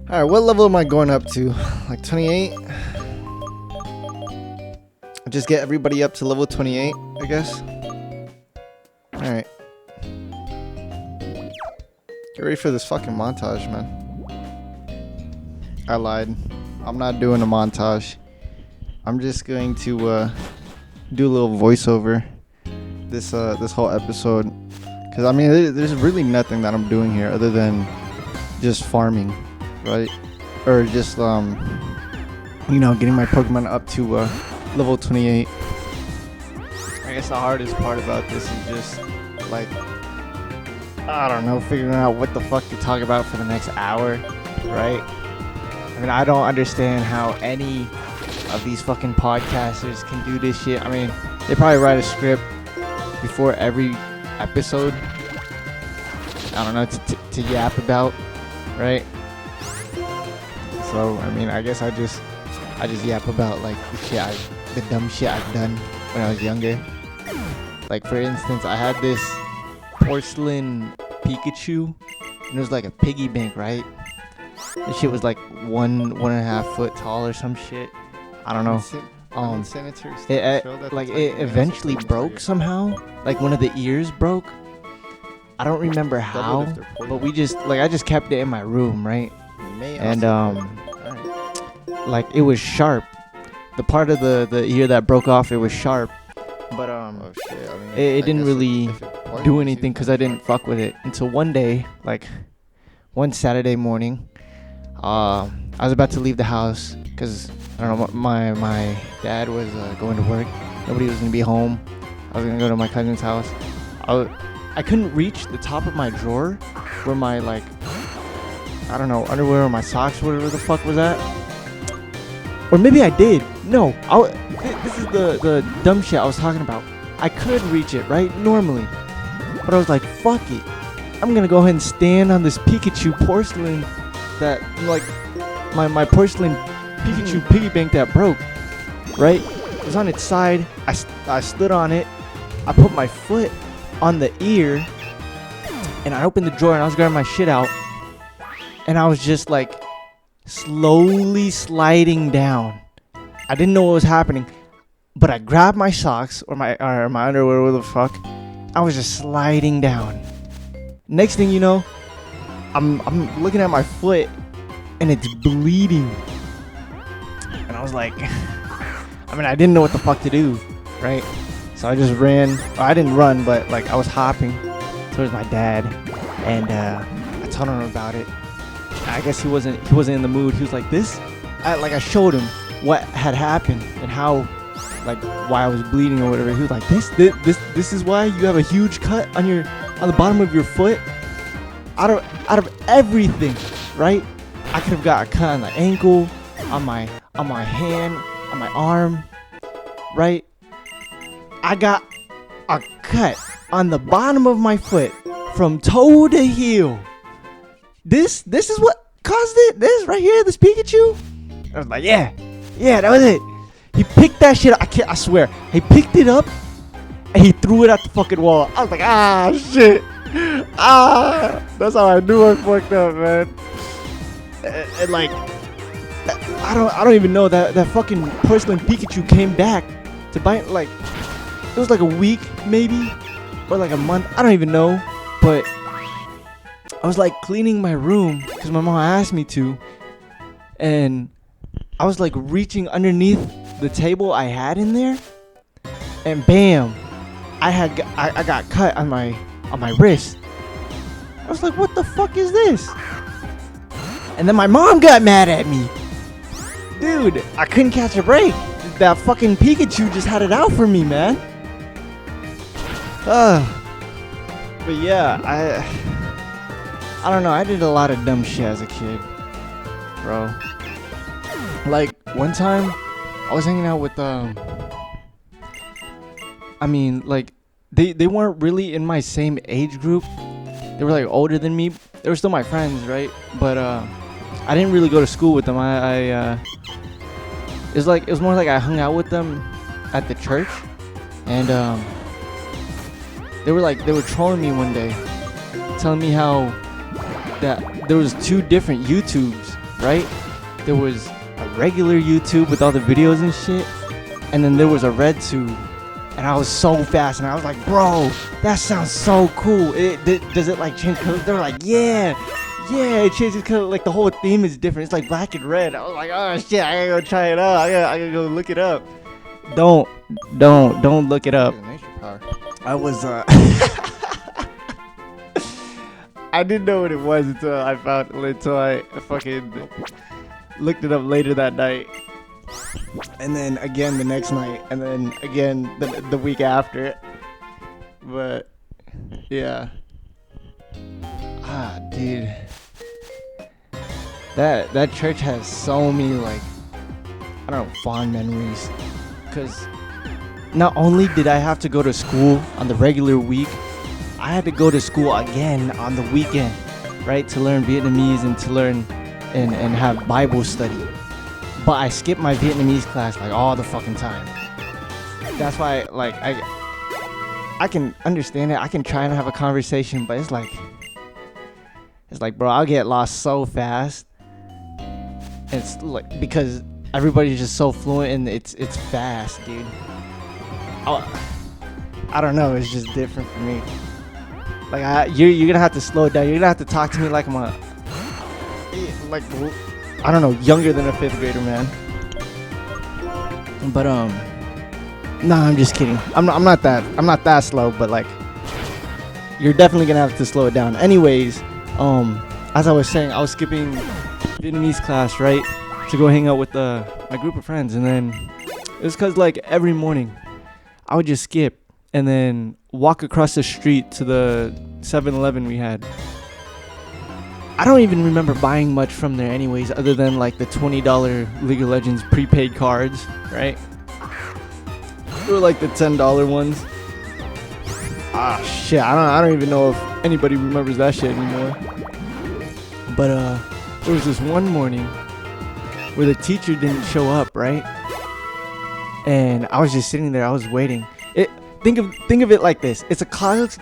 All right, what level am I going up to? Like 28? Just get everybody up to level 28, I guess. All right. Get ready for this fucking montage, man. I lied. I'm not doing a montage. I'm just going to do a little voiceover this whole episode, because I mean there's really nothing that I'm doing here other than just farming, right? Or just getting my Pokemon up to level 28. I guess the hardest part about this is just like, I don't know, figuring out what the fuck to talk about for the next hour, right? I mean, I don't understand how any of these fucking podcasters can do this shit. I mean, they probably write a script before every episode, I don't know, to yap about, right? So, I mean, I guess I just yap about like the dumb shit I've done when I was younger. Like, for instance, I had this porcelain Pikachu, and it was like a piggy bank, right? This shit was like 1.5 foot tall or some shit. I don't know. It eventually broke somehow. Like, one of the ears broke. I don't remember how, but I just kept it in my room, right? And like, it was sharp. The part of the ear that broke off, it was sharp, but it didn't really do anything because I didn't fuck with it until one day, like one Saturday morning. I was about to leave the house because I don't know, my dad was going to work. Nobody was gonna be home. I was gonna go to my cousin's house. I couldn't reach the top of my drawer where my, like, I don't know, underwear or my socks, whatever the fuck was at. Or maybe I did. No, this is the dumb shit I was talking about. I could reach it, right, normally, but I was like, fuck it. I'm gonna go ahead and stand on this Pikachu porcelain that, like, my porcelain Pikachu piggy bank that broke, right? It was on its side. I stood on it. I put my foot on the ear, and I opened the drawer, and I was grabbing my shit out, and I was just like slowly sliding down. I didn't know what was happening, but I grabbed my socks or my underwear, whatever the fuck. I was just sliding down. Next thing you know, I'm looking at my foot, and it's bleeding. And I was like, I mean, I didn't know what the fuck to do, right? So I just ran. Well, I didn't run, but like, I was hopping towards my dad, and I told him about it. I guess he wasn't in the mood. He was like, I showed him what had happened and how, like, why I was bleeding or whatever. He was like, this is why you have a huge cut on the bottom of your foot. Out of everything, right? I could have got a cut on the ankle, on my hand, on my arm, right? I got a cut on the bottom of my foot from toe to heel. This is what caused it? This right here, this Pikachu? I was like, yeah, that was it. He picked that shit up. I swear. He picked it up and he threw it at the fucking wall. I was like, shit. That's how I knew I fucked up, man. And like, I don't even know that fucking porcelain Pikachu came back to bite. Like, it was like a week maybe, or like a month. I don't even know, but I was like cleaning my room because my mom asked me to, and I was like reaching underneath the table I had in there, and bam, I got cut on my wrist. I was like, what the fuck is this? And then my mom got mad at me. Dude, I couldn't catch a break. That fucking Pikachu just had it out for me, man. But yeah, I don't know. I did a lot of dumb shit as a kid, bro. Like, one time, I was hanging out with I mean, like, they weren't really in my same age group. They were like older than me. They were still my friends, right? But I didn't really go to school with them. It was more like I hung out with them at the church, and they were trolling me one day, telling me how that there was two different YouTubes right? There was a regular YouTube with all the videos and shit, and then there was a red tube. And I was so fast, and I was like, bro, that sounds so cool. Does it like change colors? They were like, yeah, it changes color. Like the whole theme is different. It's like black and red. I was like, oh shit, I gotta go try it out. I gotta go look it up. Don't look it up. I was I didn't know what it was until I fucking looked it up later that night. And then again the next night, and then again the week after. But yeah, dude, that church has so many, like, I don't know, fond memories. Cause not only did I have to go to school on the regular week, I had to go to school again on the weekend, right, to learn Vietnamese and to learn and have Bible study. But I skipped my Vietnamese class like all the fucking time. That's why, like, I can understand it. I can try and have a conversation, but it's like, bro, I'll get lost so fast. It's like, because everybody's just so fluent and it's fast, dude. I don't know. It's just different for me. Like, you're gonna have to slow it down. You're gonna have to talk to me like I'm I don't know, younger than a 5th grader, man. But nah, I'm just kidding. I'm not that slow, but like, you're definitely gonna have to slow it down. Anyways, as I was saying, I was skipping Vietnamese class, right, to go hang out with my group of friends, and then it was cause like every morning I would just skip and then walk across the street to the 7-Eleven we had. I don't even remember buying much from there anyways, other than like the $20 League of Legends prepaid cards, right? Or like the $10 ones. Shit, I don't even know if anybody remembers that shit anymore. But there was this one morning where the teacher didn't show up, right? And I was just sitting there, I was waiting. Think of it like this. It's a college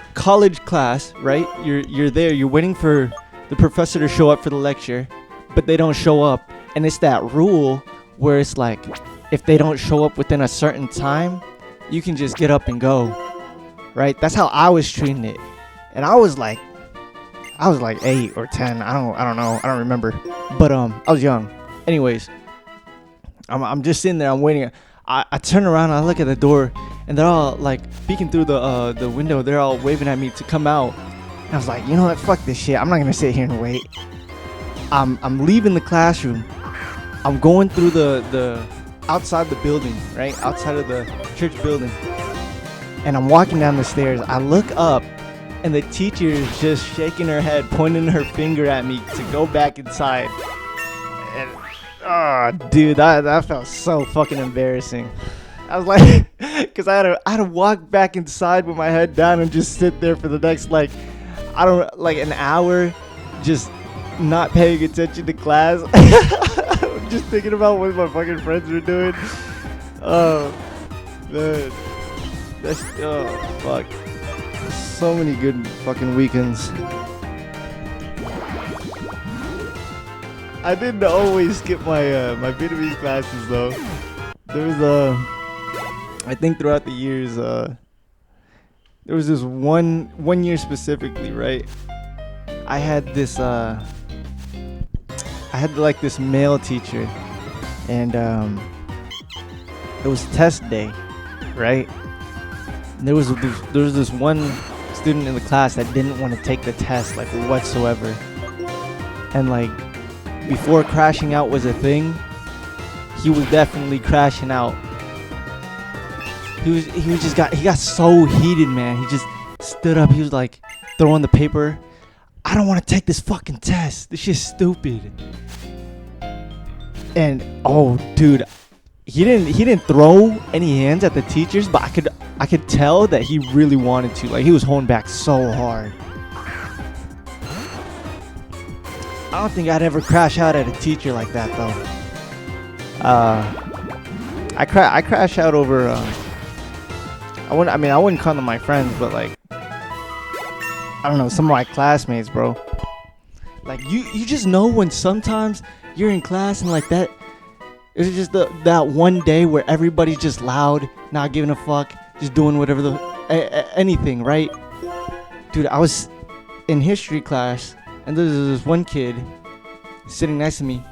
class, right? You're there, you're waiting for the professor to show up for the lecture, but they don't show up. And it's that rule where it's like, if they don't show up within a certain time, you can just get up and go, right? That's how I was treating it. And I was like 8 or 10. I don't know. I don't remember. But I was young. Anyways, I'm just sitting there. I'm waiting. I turn around. I look at the door, and they're all like peeking through the window. They're all waving at me to come out. And I was like, you know what? Fuck this shit. I'm not gonna sit here and wait. I'm leaving the classroom. I'm going through the outside the building, right? Outside of the church building. And I'm walking down the stairs. I look up, and the teacher is just shaking her head, pointing her finger at me to go back inside. And dude, that felt so fucking embarrassing. I was like, because I had to walk back inside with my head down and just sit there for the next like an hour, just not paying attention to class. Just thinking about what my fucking friends were doing. Oh man, fuck. So many good fucking weekends. I didn't always skip my Vietnamese classes though. There was I think throughout the years, there was this one year specifically, right? I had this like this male teacher, and it was test day, right? And there was this one student in the class that didn't want to take the test like whatsoever, and like before crashing out was a thing, he was definitely crashing out. He got so heated, man. He just stood up. He was like throwing the paper. I don't want to take this fucking test. This shit's stupid. And oh, dude, he didn't throw any hands at the teachers, but I could tell that he really wanted to. Like, he was holding back so hard. I don't think I'd ever crash out at a teacher like that though. I crash out over. I wouldn't call them my friends, but like, I don't know, some of my classmates, bro. Like, you just know when sometimes you're in class and like that. It was just that one day where everybody's just loud, not giving a fuck, just doing whatever anything, right? Dude, I was in history class, and there was this one kid sitting next to me.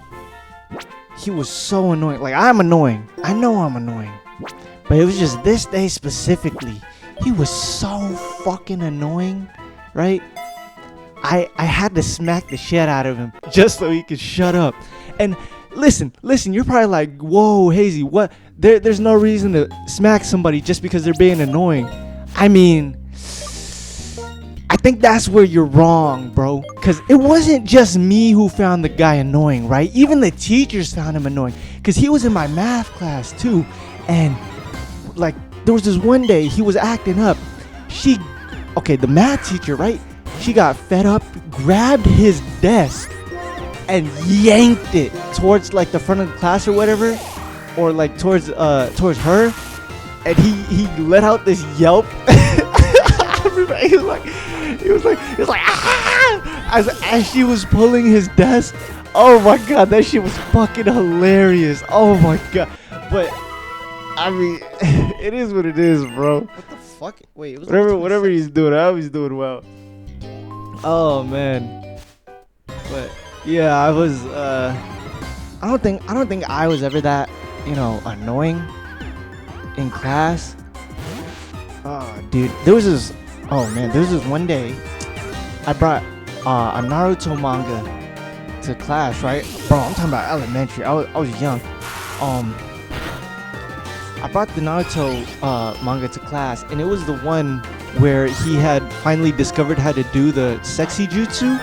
He was so annoying. Like, I'm annoying. I know I'm annoying. But it was just this day specifically. He was so fucking annoying, right? I had to smack the shit out of him just so he could shut up. And listen, you're probably like, whoa, Hazy, what? There's no reason to smack somebody just because they're being annoying. I mean, I think that's where you're wrong, bro. Because it wasn't just me who found the guy annoying, right? Even the teachers found him annoying. Because he was in my math class, too. And, like, there was this one day he was acting up. The math teacher, right? She got fed up, grabbed his desk, and yanked it towards, like, the front of the class or whatever. Or, like, towards her. And he let out this yelp. He was like, ah! As she was pulling his desk. Oh my god, that shit was fucking hilarious. Oh my god. But I mean, it is what it is, bro. What the fuck? Wait, it was whatever he's doing, I hope he's doing well. Oh man. But yeah, I was I don't think I was ever that, annoying in class. Oh dude, there was this one day I brought a Naruto manga to class, right? Bro, I'm talking about elementary. I was young. I brought the Naruto manga to class, and it was the one where he had finally discovered how to do the sexy jutsu,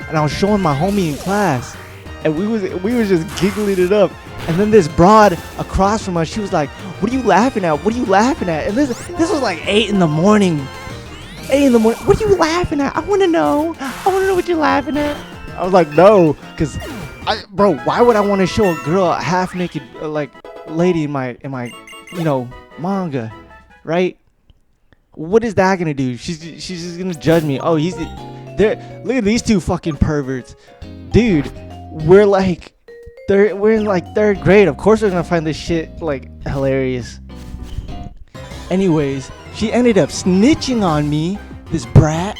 and I was showing my homie in class, and we was just giggling it up. And then this broad across from us, she was like, "What are you laughing at? What are you laughing at?" And this was like 8 in the morning. 8 in the morning. What are you laughing at? I want to know what you're laughing at. I was like, no, because, bro, why would I want to show a girl a half naked lady in my manga, right? What is that gonna do? She's just gonna judge me. Oh, look at these two fucking perverts, dude. We're in like 3rd grade. Of course, we're gonna find this shit like hilarious. Anyways, she ended up snitching on me, this brat,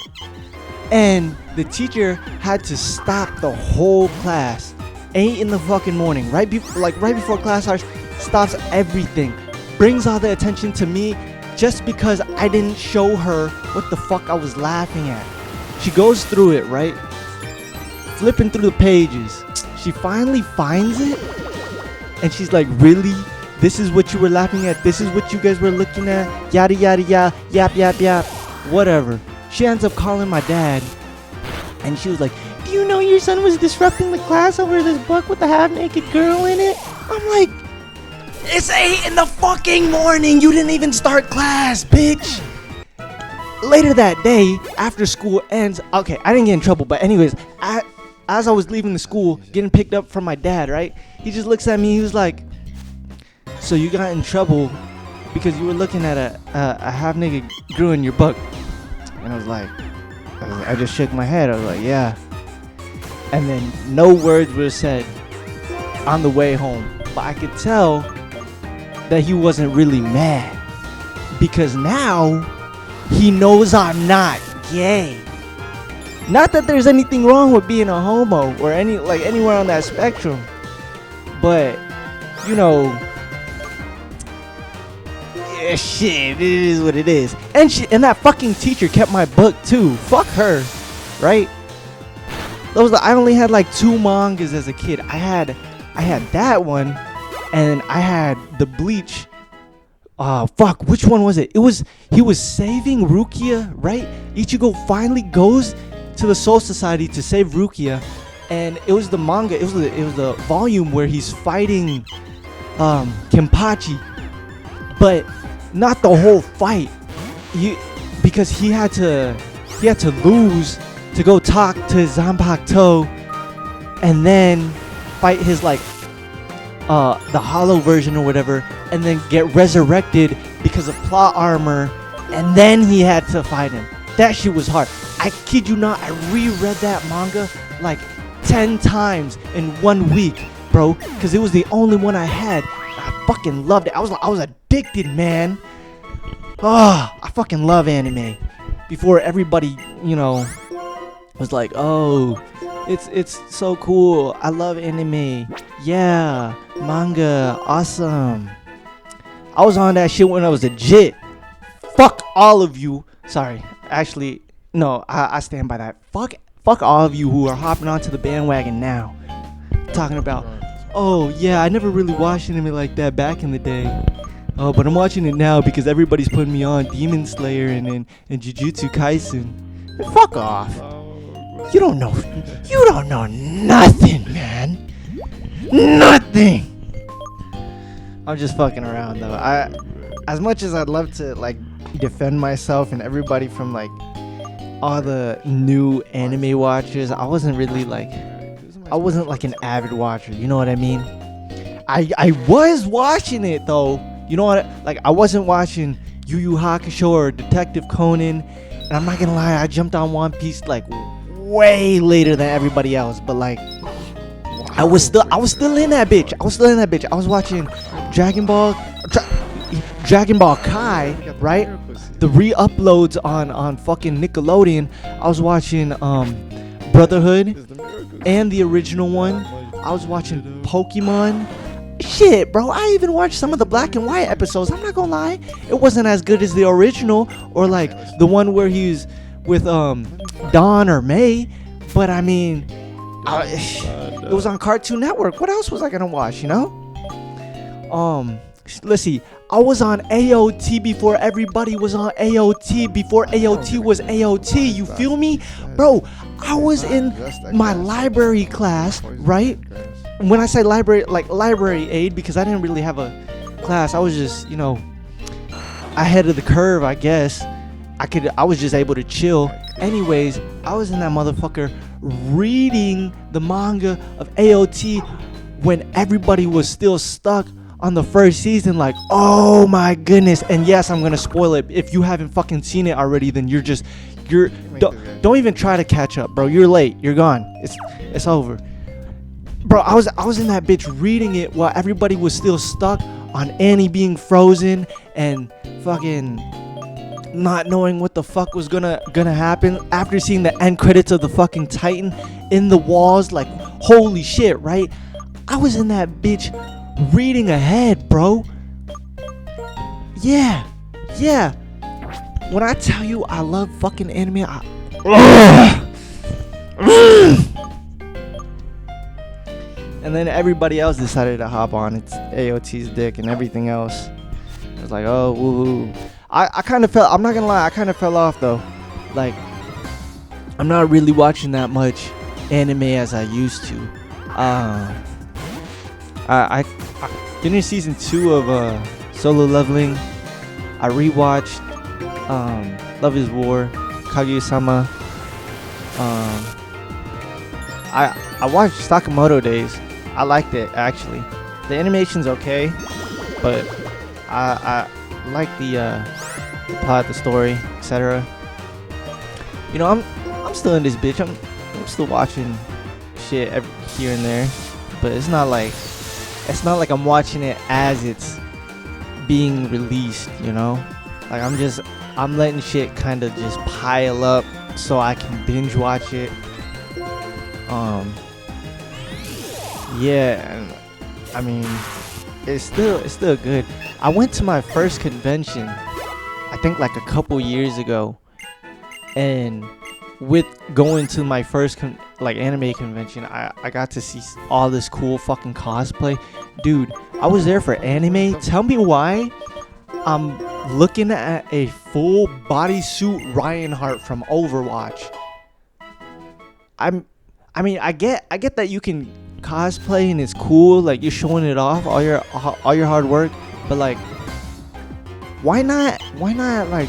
and the teacher had to stop the whole class. 8 in the fucking morning, right before class starts, stops everything, brings all the attention to me just because I didn't show her what the fuck I was laughing at. She goes through it, right? Flipping through the pages. She finally finds it, and she's like, really? This is what you were laughing at? This is what you guys were looking at? Yada, yada, yada, yap, yap, yap. Whatever. She ends up calling my dad, and she was like, do you know your son was disrupting the class over this book with the half-naked girl in it? I'm like, it's 8 in the fucking morning. You didn't even start class, bitch. Later that day, after school ends, okay, I didn't get in trouble, but anyways, as I was leaving the school, getting picked up from my dad, right? He just looks at me, he was like, so you got in trouble because you were looking at a half-naked girl in your book? And I just shook my head. I was like, yeah. And then no words were said on the way home. But I could tell that he wasn't really mad, because now he knows I'm not gay. Not that there's anything wrong with being a homo or anywhere on that spectrum, but yeah, shit, it is what it is. And that fucking teacher kept my book too. Fuck her, right? I only had like 2 mangas as a kid. I had that one, and I had the Bleach. Fuck, which one was it? He was saving Rukia, right? Ichigo finally goes to the Soul Society to save Rukia, and it was the manga. It was the volume where he's fighting Kenpachi, but not the whole fight. Because he had to lose to go talk to Zanpakuto, and then fight his the hollow version or whatever, and then get resurrected because of plot armor, and then he had to fight him. That shit was hard. I kid you not, I reread that manga like 10 times in 1 week, bro, because it was the only one I had. I fucking loved it. I was addicted, man. Oh, I fucking love anime. Before everybody, was like, oh, it's so cool. I love anime. Yeah, manga, awesome. I was on that shit when I was legit. Fuck all of you. Sorry, actually, no, I stand by that. Fuck all of you who are hopping onto the bandwagon now. Talking about, oh yeah, I never really watched anime like that back in the day. Oh, but I'm watching it now because everybody's putting me on Demon Slayer and Jujutsu Kaisen. Fuck off. You don't know nothing, man. Nothing. I'm just fucking around though. As much as I'd love to like defend myself and everybody from like all the new anime watchers, I wasn't like an avid watcher, you know what I mean? I was watching it though. You know what? Like I wasn't watching Yu Yu Hakusho or Detective Conan, and I'm not gonna lie, I jumped on One Piece like way later than everybody else, but like I was still in that bitch. I was watching Dragon Ball Kai, right? The re-uploads on fucking Nickelodeon. I was watching Brotherhood and the original one. I was watching Pokemon. Shit, bro, I even watched some of the black and white episodes. I'm not gonna lie, it wasn't as good as the original or like the one where he's with Dawn or May, but I mean, it was on Cartoon Network. What else was I gonna watch, let's see, I was on AOT before everybody was on AOT, before AOT was AOT, you feel me? Bro, I was in my library class, right? When I say library, like library aid, because I didn't really have a class. I was just, ahead of the curve, I guess. I was just able to chill. Anyways, I was in that motherfucker reading the manga of AOT when everybody was still stuck on the first season, like, oh my goodness. And yes, I'm gonna spoil it. If you haven't fucking seen it already, then don't even try to catch up, bro. You're late. You're gone. It's over. Bro, I was in that bitch reading it while everybody was still stuck on Annie being frozen and fucking not knowing what the fuck was gonna happen after seeing the end credits of the fucking Titan in the walls. Like, holy shit, right? I was in that bitch reading ahead, bro. Yeah. When I tell you I love fucking anime, and then everybody else decided to hop on its AOT's dick and everything else. It was like, oh, woo. I kind of fell, I'm not gonna lie, I kind of fell off though. Like, I'm not really watching that much anime as I used to. I finished season 2 of Solo Leveling. I rewatched Love is War, Kaguya-sama. I watched Sakamoto Days. I liked it actually. The animation's okay, but I like the plot, the story, etc. I'm still in this bitch. I'm still watching shit here and there, but it's not like I'm watching it as it's being released. Like I'm letting shit kind of just pile up so I can binge watch it. Yeah, and I mean, it's still good. I went to my first convention, I think like a couple years ago, and with going to my first anime convention, I got to see all this cool fucking cosplay. Dude, I was there for anime. Tell me why I'm looking at a full bodysuit Reinhardt from Overwatch. I get that you can cosplay and it's cool, like you're showing it off, all your hard work, but like, why not like,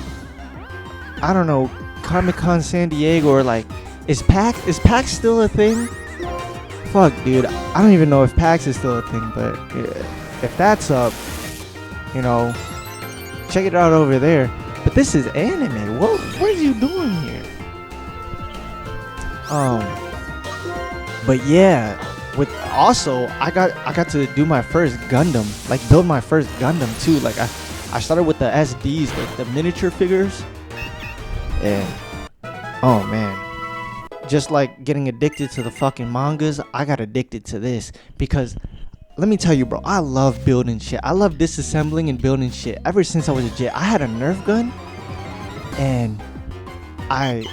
I don't know, Comic-Con San Diego, or like, is PAX still a thing? Fuck, dude, I don't even know if PAX is still a thing, but if that's up, check it out over there. But this is anime. What are you doing here? But yeah, with also I got to do my first Gundam, like build my first Gundam too. Like I started with the SDs, like the miniature figures, and oh man, just like getting addicted to the fucking mangas, I got addicted to this because let me tell you, bro, I love building shit. I love disassembling and building shit. Ever since I was a kid, I had a Nerf gun, and I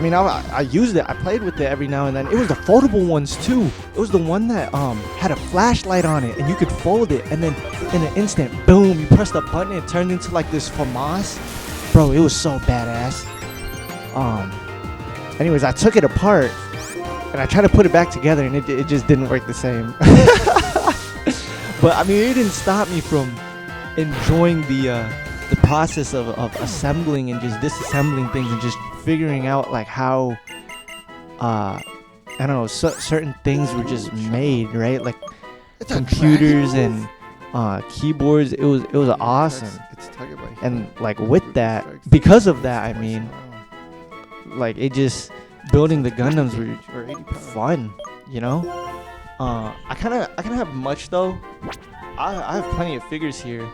mean, I used it. I played with it every now and then. It was the foldable ones too. It was the one that had a flashlight on it, and you could fold it, and then in an instant, boom, you pressed the button, and it turned into like this FAMAS. Bro, it was so badass. Anyways, I took it apart, and I tried to put it back together, and it just didn't work the same. But I mean, it didn't stop me from enjoying the process of assembling and just disassembling things and just figuring out like how I don't know, certain things were just made, right? Like computers and keyboards. It was awesome. And like with that, because of that, I mean, like it just building the Gundams were fun, you know. I kind of have much though. I have plenty of figures here.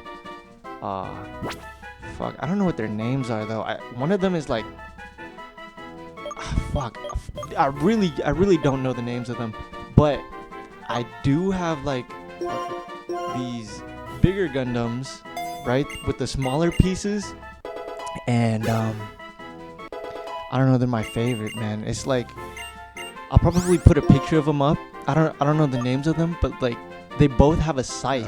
Fuck, I don't know what their names are though. One of them is like, fuck, I really don't know the names of them. But I do have like these bigger Gundams, right, with the smaller pieces, and I don't know, they're my favorite, man. It's like I'll probably put a picture of them up. I don't know the names of them, but like they both have a scythe.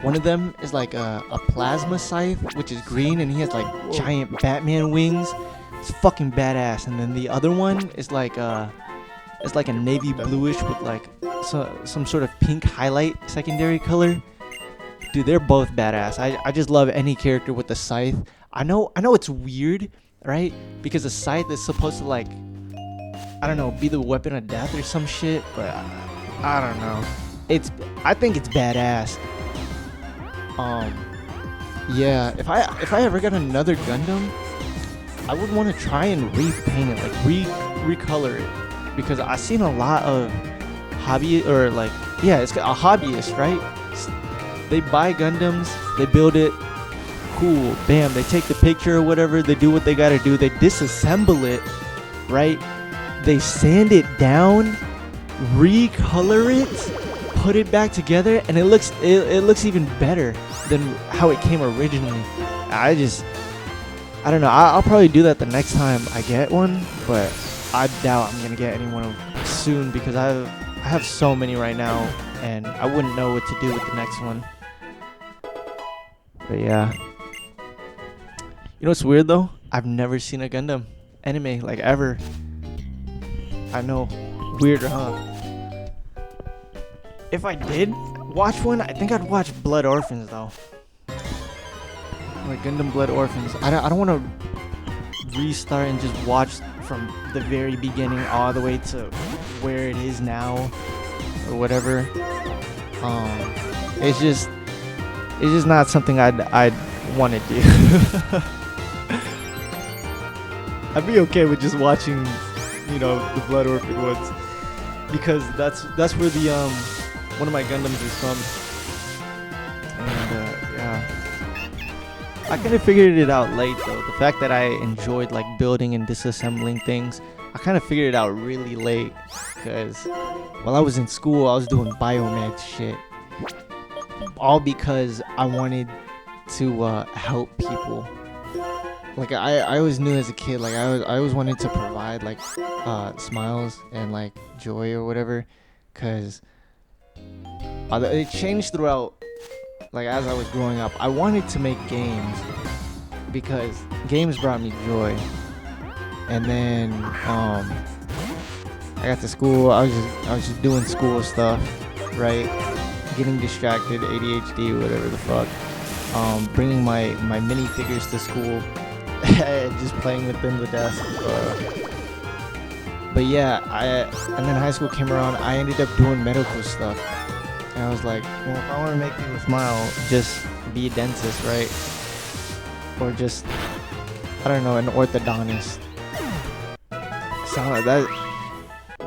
One of them is like a plasma scythe, which is green, and he has like giant Batman wings. It's fucking badass. And then the other one is like a navy bluish with like some sort of pink highlight secondary color. Dude, they're both badass. I just love any character with the scythe. I know it's weird, right? Because the scythe is supposed to like, I don't know, be the weapon of death or some shit, but I don't know. I think it's badass. Yeah, if I ever got another Gundam, I would want to try and repaint it, like recolor it, because I've seen a lot of it's a hobbyist, right? They buy Gundams, they build it, cool, bam, they take the picture or whatever, they do what they gotta do, they disassemble it, right? They sand it down, recolor it, put it back together, and it looks even better than how it came originally. I don't know. I'll probably do that the next time I get one, but I doubt I'm gonna get anyone soon because I have so many right now, and I wouldn't know what to do with the next one. But yeah, you know what's weird though? I've never seen a Gundam anime, like, ever. I know, weirder, huh? If I did watch one, I think I'd watch Blood Orphans though. Like Gundam Blood Orphans. I don't want to restart and just watch from the very beginning all the way to where it is now or whatever. It's just not something I'd want to do. I'd be okay with just watching, you know, the Blood Orphan ones, because that's where the one of my Gundams is from. And yeah, I kind of figured it out late though. The fact that I enjoyed like building and disassembling things, I kind of figured it out really late, because while I was in school, I was doing biomed shit, all because I wanted to help people. Like I always knew as a kid, like I always wanted to provide like smiles and like joy or whatever, because it changed throughout, like as I was growing up. I wanted to make games because games brought me joy, and then I got to school. I was just doing school stuff, right? Getting distracted, ADHD, whatever the fuck. Bringing my minifigures to school. Just playing with them to death. But yeah, and then high school came around. I ended up doing medical stuff, and I was like, well, if I want to make people smile, just be a dentist, right? Or just, I don't know, an orthodontist. So that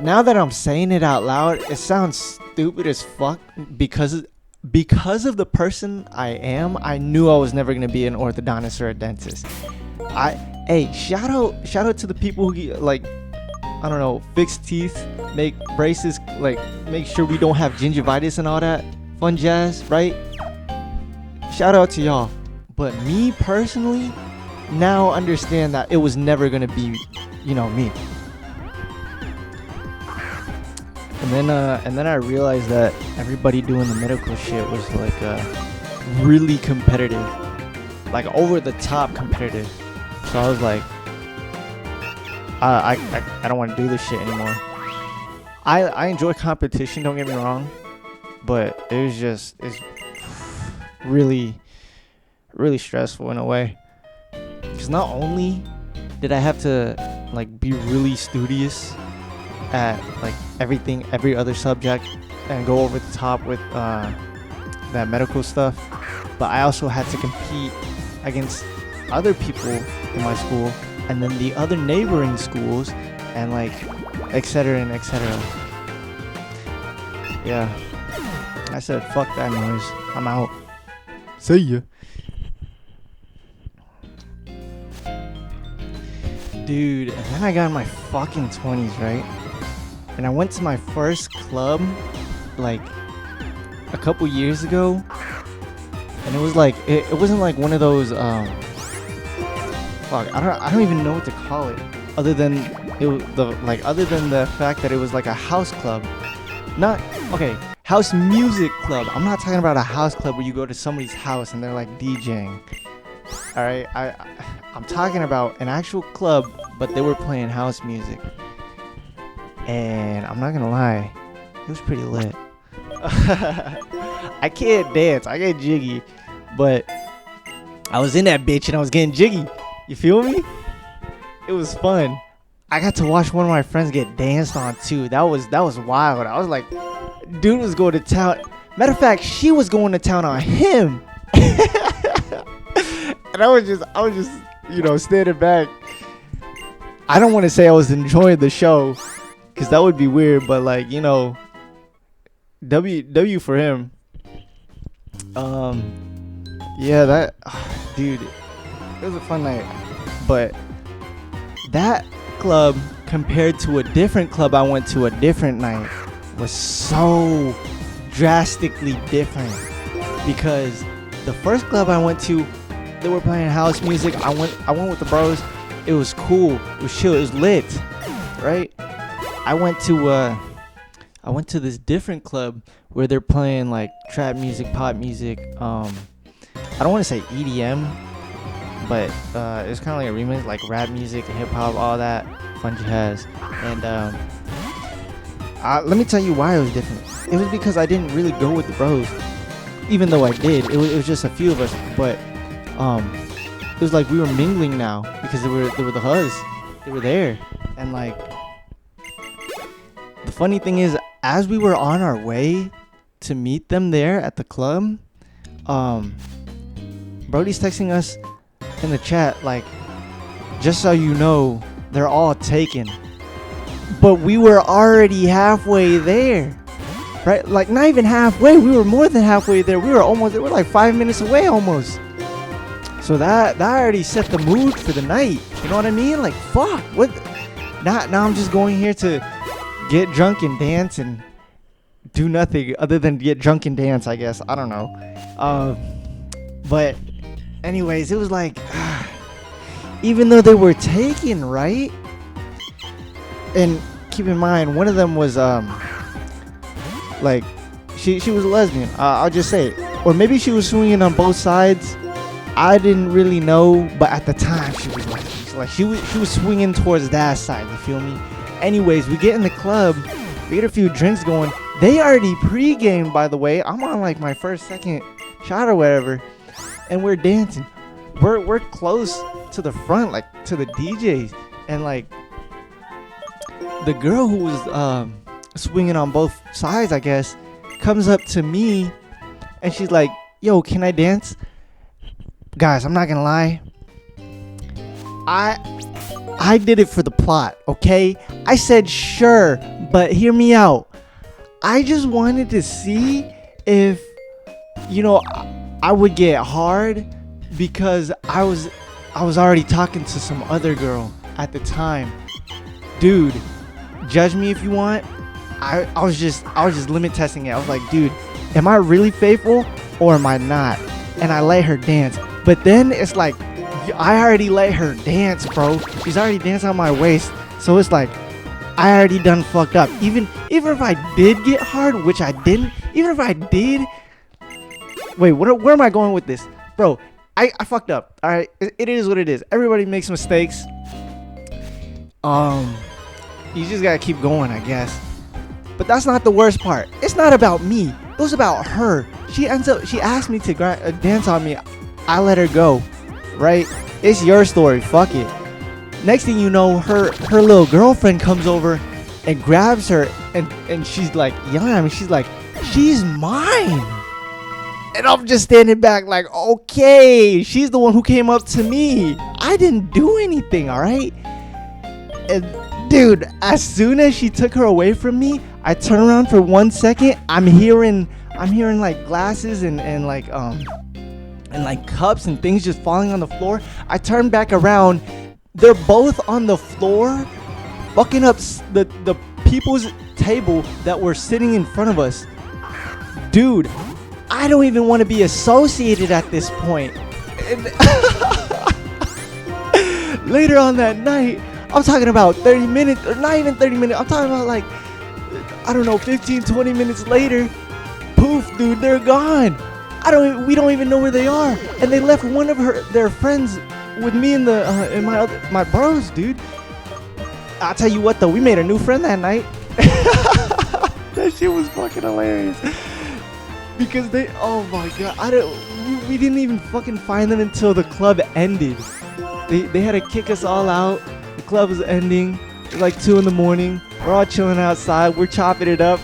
now that I'm saying it out loud, it sounds stupid as fuck because of the person I am. I knew I was never gonna be an orthodontist or a dentist. Hey, shout out to the people who get, like, I don't know, fix teeth, make braces, like make sure we don't have gingivitis and all that fun jazz, right? Shout out to y'all. But me personally, now understand that it was never gonna be, me. And then I realized that everybody doing the medical shit was like really competitive, like over the top competitive. So I was like, I don't want to do this shit anymore. I enjoy competition, don't get me wrong, but it's really, really stressful in a way. Because not only did I have to like be really studious at like every other subject and go over the top with that medical stuff, but I also had to compete against other people in my school and then the other neighboring schools and like etc. and etc. Yeah, I said fuck that noise, I'm out, see ya. Dude, and then I got in my fucking 20s, right? And I went to my first club like a couple years ago, and it was like it wasn't like one of those I don't even know what to call it other than the fact that it was like a house club. House music club. I'm not talking about a house club where you go to somebody's house and they're like DJing. All right, I'm talking about an actual club, but they were playing house music. And I'm not gonna lie, it was pretty lit. I can't dance, I get jiggy, but I was in that bitch and I was getting jiggy. You feel me? It was fun. I got to watch one of my friends get danced on too. That was wild. I was like, dude was going to town. Matter of fact, she was going to town on him. And I was just, standing back. I don't want to say I was enjoying the show, because that would be weird, but like, W for him. Yeah, dude, it was a fun night. But that club compared to a different club I went to a different night was so drastically different. Because the first club I went to, they were playing house music. I went with the bros. It was cool. It was chill. It was lit, right? I went to this different club where they're playing like trap music, pop music. I don't want to say EDM, but it's kind of like a remix, like rap music, hip hop, all that fun jazz. And let me tell you why it was different. It was because I didn't really go with the bros, even though I did. It was just a few of us, but it was like we were mingling now because they were the huzz. They were there, and like the funny thing is, as we were on our way to meet them there at the club, Brody's texting us in the chat like, just so you know, they're all taken. But we were already halfway there, right? Like not even halfway. We were more than halfway there. We were like 5 minutes away almost. So that already set the mood for the night. You know what I mean? Like fuck. What? Now I'm just going here to get drunk and dance and do nothing other than get drunk and dance, I guess. I don't know. But anyways, it was like, even though they were taken, right? And keep in mind, one of them was like she was a lesbian. I'll just say it. Or maybe she was swinging on both sides. I didn't really know, but at the time she was like she was swinging towards that side. You feel me? Anyways, we get in the club, we get a few drinks going. They already pre-gamed, by the way. I'm on like my second shot or whatever, and we're dancing. We're close to the front, like to the DJs, and like the girl who was swinging on both sides, I guess, comes up to me, and she's like, "Yo, can I dance?" Guys, I'm not gonna lie. I did it for the plot, okay? I said sure, But hear me out. I just wanted to see if, I would get hard because I was already talking to some other girl at the time. Dude, judge me if you want. I was just limit testing it. I was like, dude, am I really faithful or am I not? And I let her dance. But then it's like, I already let her dance, bro. She's already dancing on my waist. So it's like, I already done fucked up. Even if I did get hard, which I didn't. Even if I did. Wait, where am I going with this? Bro, I fucked up. All right, it is what it is. Everybody makes mistakes. You just gotta keep going, I guess. But that's not the worst part. It's not about me. It was about her. She asked me to dance on me. I let her go. Right? It's your story. Fuck it. Next thing you know, her little girlfriend comes over and grabs her and she's like yelling at me. She's like, she's mine. And I'm just standing back like, okay, she's the one who came up to me. I didn't do anything, all right? And dude, as soon as she took her away from me, I turn around for 1 second. I'm hearing like glasses and like cups and things just falling on the floor. I turn back around. They're both on the floor, fucking up the people's table that were sitting in front of us. Dude, I don't even want to be associated at this point. And later on that night, I'm talking about 30 minutes, or not even 30 minutes. I'm talking about like, I don't know, 15, 20 minutes later. Poof, dude, they're gone. We don't even know where they are. And they left one of their friends with me and my bros, dude. I'll tell you what though, we made a new friend that night. That shit was fucking hilarious. Because oh my god, we didn't even fucking find them until the club ended. They had to kick us all out. The club was ending. It was like 2 a.m. We're all chilling outside. We're chopping it up.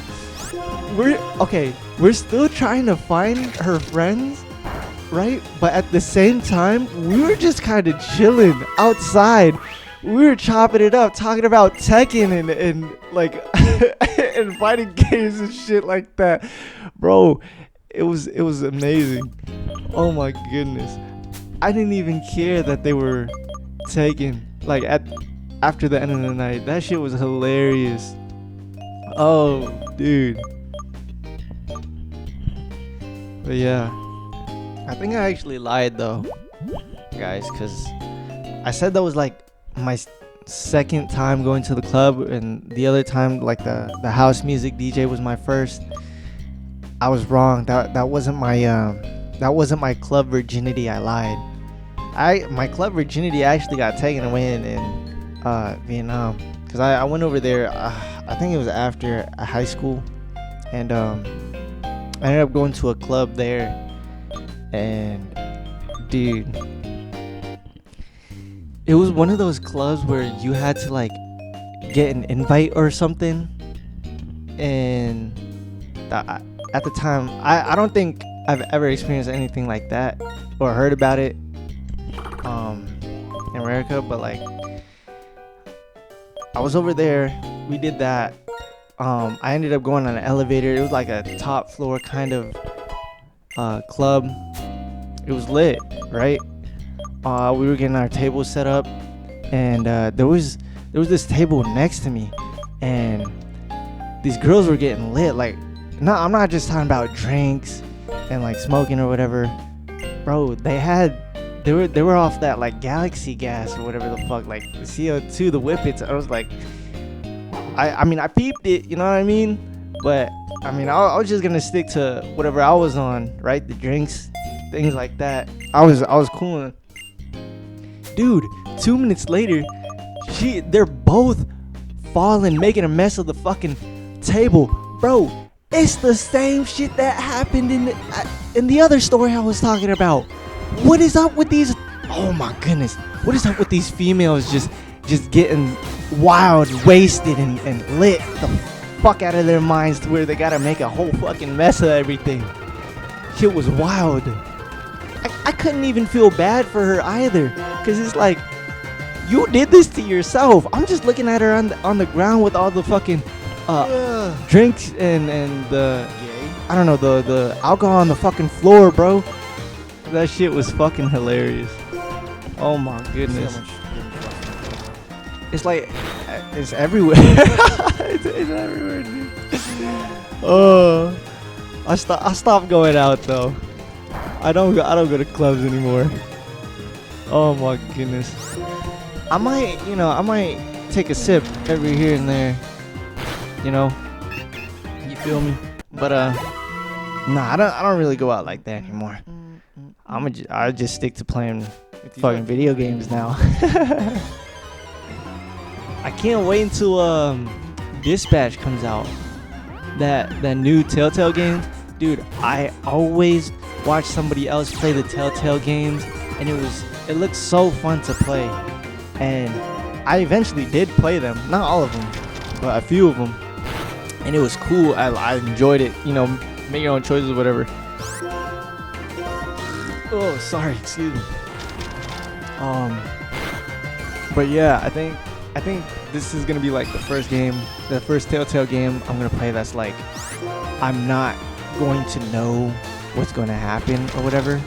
We're still trying to find her friends, right? But at the same time, we were just kind of chilling outside. We were chopping it up, talking about Tekken and like and fighting games and shit like that, bro. It was amazing. Oh my goodness, I didn't even care that they were taken. Like after the end of the night, that shit was hilarious. Oh, dude. But yeah, I think I actually lied though, guys, because I said that was like my second time going to the club, and the other time, like the house music DJ was my first. I was wrong. That wasn't my club virginity. I lied. My club virginity actually got taken away in Vietnam, because I went over there. I think it was after high school, and I ended up going to a club there, and dude, it was one of those clubs where you had to like get an invite or something, and at the time, I don't think I've ever experienced anything like that or heard about it in America, but like I was over there, we did that. I ended up going on an elevator. It was like a top floor kind of club. It was lit, right? We were getting our table set up, and there was this table next to me, and these girls were getting lit. Like, no, I'm not just talking about drinks and like smoking or whatever, bro. They were off that like galaxy gas or whatever the fuck, like the CO2, the whippets. I was like, I mean, I peeped it, you know what I mean? But I mean, I was just gonna stick to whatever I was on, right? The drinks, things like that. I was cooling. Dude, 2 minutes later, they're both falling, making a mess of the fucking table, bro. It's the same shit that happened in the other story I was talking about. What is up with these? Oh my goodness, what is up with these females just getting wild, wasted, and lit the fuck out of their minds to where they gotta make a whole fucking mess of everything? Shit was wild. I couldn't even feel bad for her either, because it's like, you did this to yourself. I'm just looking at her on the ground with all the fucking drinks and the I don't know the alcohol on the fucking floor, bro. That shit was fucking hilarious. Oh my goodness. It's like it's everywhere. it's everywhere, dude. Oh, I stopped going out though. I don't go to clubs anymore. Oh my goodness. I might take a sip every here and there. You know, you feel me? But nah, I don't really go out like that anymore. I just stick to playing fucking video games now. I can't wait until Dispatch comes out. That new Telltale game, dude. I always watch somebody else play the Telltale games, and it looked so fun to play. And I eventually did play them, not all of them, but a few of them. And it was cool. I enjoyed it. You know, make your own choices, whatever. Oh, sorry. Excuse me. But yeah, I think this is gonna be like the first Telltale game I'm gonna play that's like I'm not going to know what's going to happen or whatever.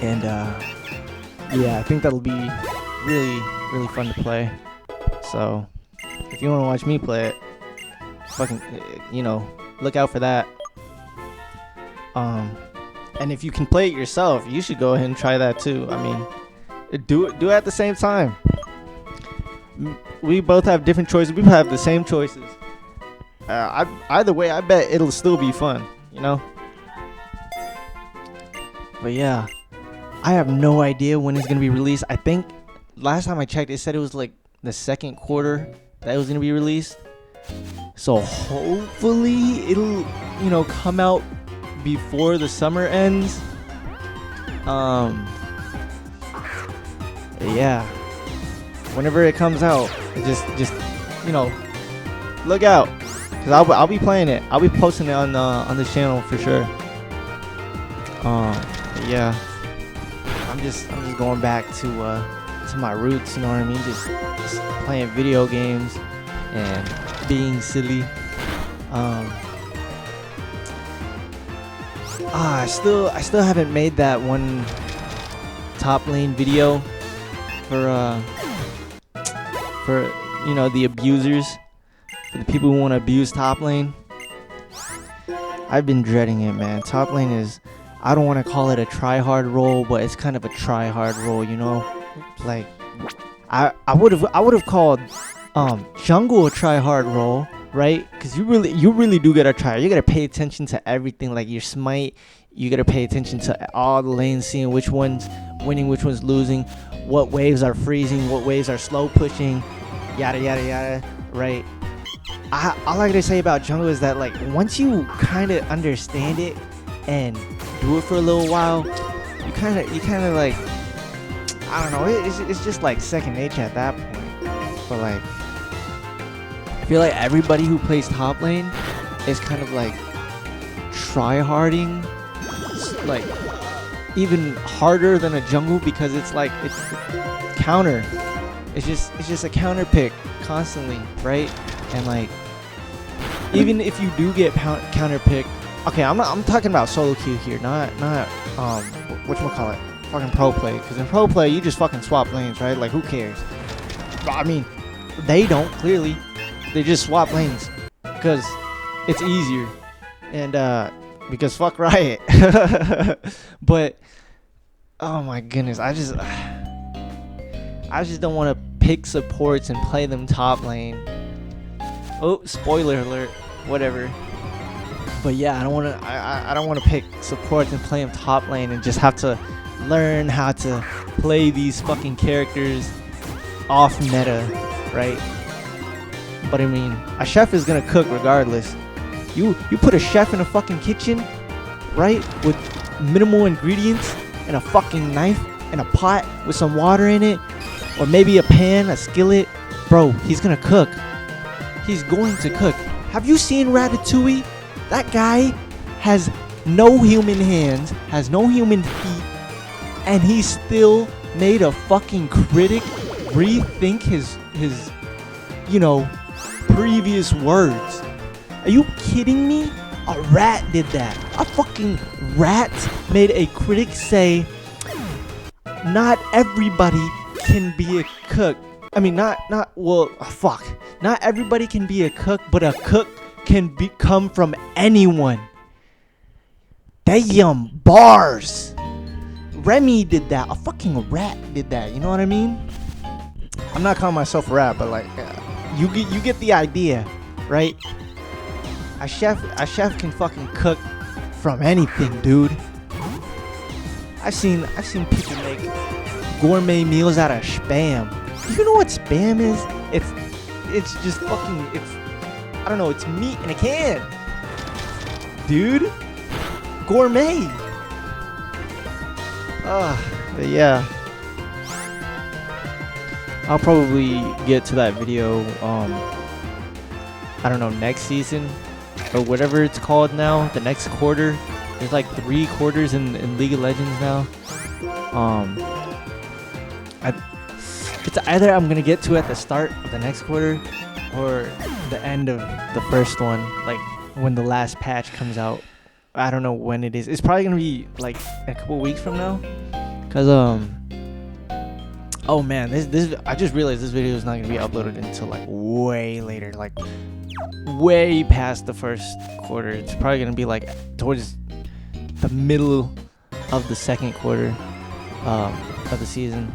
And yeah, I think that'll be really, really fun to play. So if you want to watch me play it, fucking, look out for that. And if you can play it yourself, you should go ahead and try that too. I mean, do it at the same time. We both have different choices. We have the same choices. Either way, I bet it'll still be fun, you know? But yeah, I have no idea when it's going to be released. I think last time I checked, it said it was like the second quarter that it was going to be released. So hopefully it'll, come out before the summer ends. Yeah. Whenever it comes out, just look out, cause I'll be playing it. I'll be posting it on this channel for sure. Yeah, I'm just going back to my roots. You know what I mean? Just playing video games and being silly. I still haven't made that one top lane video for the abusers, for the people who want to abuse top lane. I've been dreading it, man. Top lane is, I don't want to call it a try hard role, but it's kind of a try hard role, like I would have called jungle a try hard role, right? Because you really do gotta try. You gotta pay attention to everything, like your smite. You gotta pay attention to all the lanes, seeing which one's winning, which one's losing, what waves are freezing, what waves are slow pushing, yada yada yada, right? All I gotta say about jungle is that, like, once you kind of understand it and do it for a little while, you kind of like, I don't know, it's just like second nature at that point. But like, I feel like everybody who plays top lane is kind of like try-harding, like even harder than a jungle, because it's like it's counter. It's just a counter pick constantly, right? And like, even if you do get counter pick, okay, I'm talking about solo queue here, not whatchamacallit, fucking pro play. Because in pro play, you just fucking swap lanes, right? Like, who cares? I mean, they don't, clearly. They just swap lanes because it's easier, and because fuck Riot. But oh my goodness, I just don't want to pick supports and play them top lane. Oh, spoiler alert, whatever. But yeah, I don't want to pick supports and play them top lane and just have to learn how to play these fucking characters off meta, right? But I mean, a chef is gonna cook regardless. You put a chef in a fucking kitchen, right, with minimal ingredients and a fucking knife and a pot with some water in it, or maybe a pan, a skillet, bro, he's gonna cook. He's going to cook. Have you seen Ratatouille? That guy has no human hands, has no human feet, and he still made a fucking critic rethink his previous words. Are you kidding me? A rat did that. A fucking rat made a critic say, not everybody can be a cook. I mean, not everybody can be a cook, but a cook can come from anyone. Damn, bars. Remy did that. A fucking rat did that. You know what I mean? I'm not calling myself a rat, but like, you get the idea, right? A chef can fucking cook from anything, dude. I've seen people make gourmet meals out of Spam. You know what Spam is? It's just fucking, I don't know, it's meat in a can. Dude. Gourmet. But yeah. I'll probably get to that video, I don't know, next season or whatever it's called now, the next quarter. There's like 3 quarters in League of Legends now. It's either I'm gonna get to at the start of the next quarter or the end of the first one, like when the last patch comes out. I don't know when it is. It's probably gonna be like a couple weeks from now, cause oh man, this I just realized this video is not gonna be uploaded until like way later, like way past the first quarter. It's probably gonna be like towards the middle of the second quarter of the season.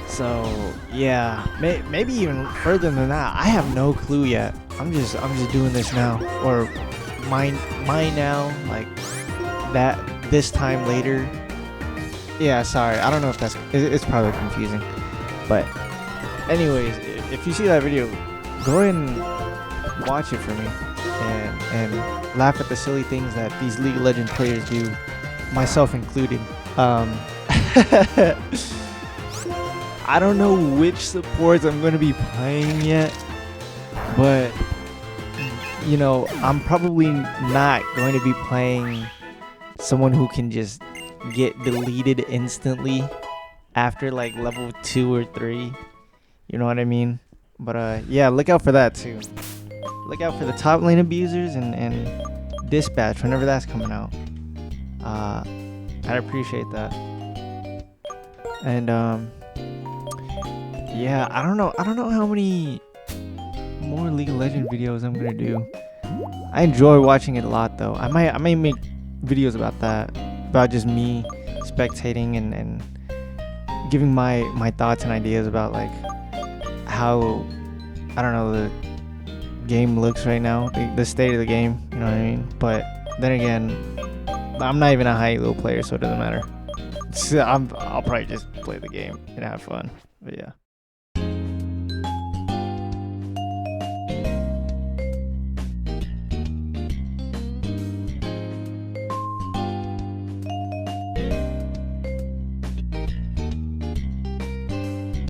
So yeah, maybe even further than that. I have no clue yet. I'm just doing this now, or mine now, like that this time later. Yeah, sorry, I don't know if it's probably confusing, but anyways, if you see that video, go ahead and watch it for me and laugh at the silly things that these League of Legends players do, myself included. I don't know which supports I'm going to be playing yet, but you know, I'm probably not going to be playing someone who can just get deleted instantly after like level 2 or 3. You know what I mean? But yeah, look out for that too. Look out for the top lane abusers and dispatch whenever that's coming out. I'd appreciate that. And yeah, I don't know how many more League of Legends videos I'm gonna do. I enjoy watching it a lot though. I might make videos about that, about just me spectating and giving my thoughts and ideas about like how, I don't know, the game looks right now, the state of the game, you know what I mean? But then again, I'm not even a high elo player, so it doesn't matter. I'll probably just play the game and have fun. But yeah.